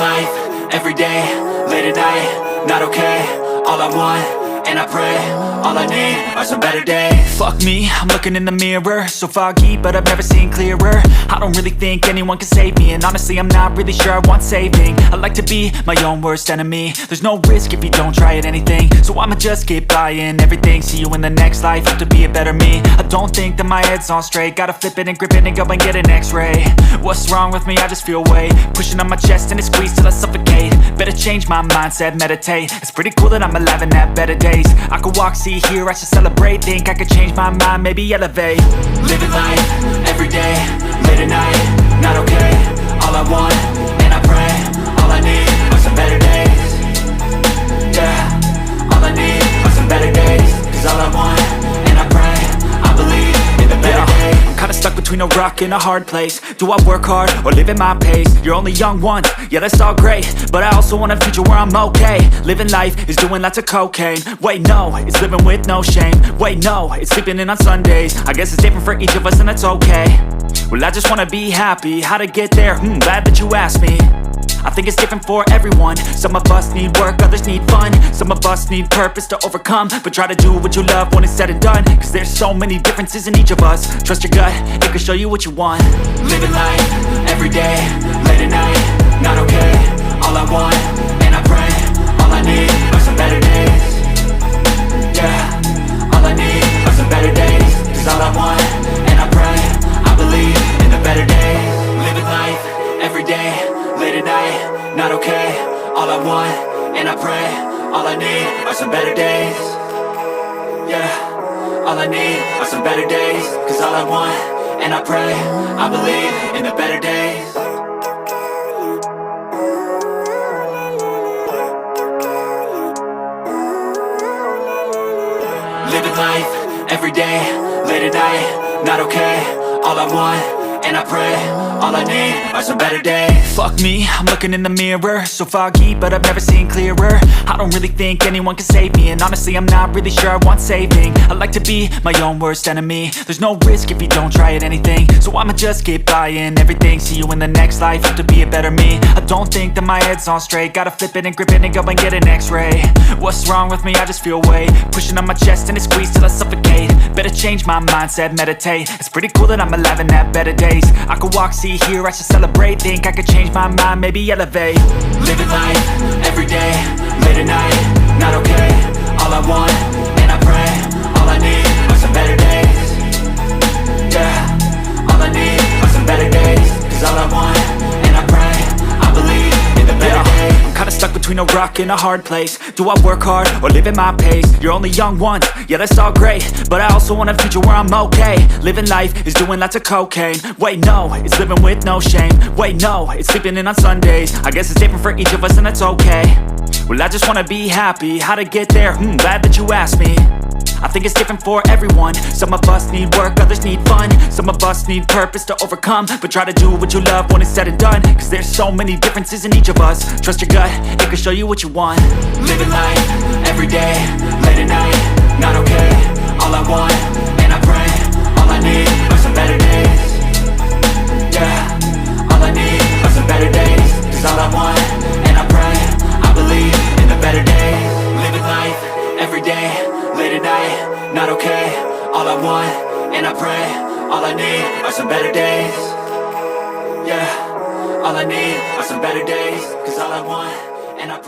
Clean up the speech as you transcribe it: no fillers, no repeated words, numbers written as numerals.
life, every day, late at night, not okay. All I want, and I pray, all I need are some better days. Fuck me, I'm looking in the mirror, so foggy, but I've never seen clearer. I don't really think anyone can save me, and honestly I'm not really sure I want saving. I like to be my own worst enemy. There's no risk if you don't try at anything, so I'ma just keep buying everything. See you in the next life, have to be a better me. I don't think that my head's on straight, gotta flip it and grip it and go and get an x-ray. What's wrong with me? I just feel weight pushing on my chest and it squeezes till I suffocate. Better change my mindset, meditate. It's pretty cool that I'm alive and have better days. I could walk, see, hear, I should celebrate. Think I could change my mind, maybe elevate. Living life, every day, late at night, not okay. All I want, and I pray, all I need are some better days. Yeah, all I need are some better days. Cause all I want, and I pray, I believe in the better days. I'm kinda stuck between a rock and a hard place. Do I work hard or live at my pace? You're only young once, yeah that's all great, but I also want a future where I'm okay. Living life is doing lots of cocaine. Wait no, it's living with no shame. Wait no, it's sleeping in on Sundays. I guess it's different for each of us and that's okay. Well I just wanna be happy, how to get there? Glad that you asked me. I think it's different for everyone. Some of us need work, others need fun. Some of us need purpose to overcome. But try to do what you love when it's said and done, cause there's so many differences in each of us. Trust your gut, it can show you what you want. Living life, every day, late at night, not okay. All I want, and I pray, all I need are some better days. Yeah, all I need are some better days. Cause all I want, and I pray, I believe in the better days. Living life, every day, late at night, not okay. All I want, and I pray, all I need are some better days. Yeah, all I need are some better days. Cause all I want, and I pray, I believe in the better days. Living life, every day, late at night, not okay. All I want, and I pray, all I need are some better days. Fuck me, I'm looking in the mirror, so foggy, but I've never seen clearer. I don't really think anyone can save me, and honestly I'm not really sure I want saving. I like to be my own worst enemy. There's no risk if you don't try at anything, so I'ma just keep buying everything. See you in the next life, have to be a better me. I don't think that my head's on straight, gotta flip it and grip it and go and get an x-ray. What's wrong with me? I just feel weight pushing on my chest and it squeezes till I suffocate. Better change my mindset, meditate. It's pretty cool that I'm alive and have better days. I could walk, see, hear, I should celebrate. Think I could change my mind, maybe elevate. Living life, every day, late at night, not okay. All I want, and I pray, all I need are some better days. Yeah, all I need are some better days. Cause all I want, and I pray, I believe in the better days. I'm kinda stuck between a rock and a hard place. Do I work hard or live at my pace? You're only young once, yeah that's all great, but I also want a future where I'm okay. Living life is doing lots of cocaine. Wait no, it's living with no shame. Wait no, it's sleeping in on Sundays. I guess it's different for each of us and that's okay. Well I just wanna be happy, how to get there? Glad that you asked me. I think it's different for everyone. Some of us need work, others need fun. Some of us need purpose to overcome. But try to do what you love when it's said and done, cause there's so many differences in each of us. Trust your gut, it can show you what you want. Living life, every day, late at night, not okay. All I want, and I pray, all I need are some better days. Yeah, all I need are some better days. Cause all I want, and I pray, I believe in the better days. Living life, every day, late at night, not okay. All I want, and I pray, all I need are some better days. Yeah, all I need are some better days. Cause all I want, and I pray.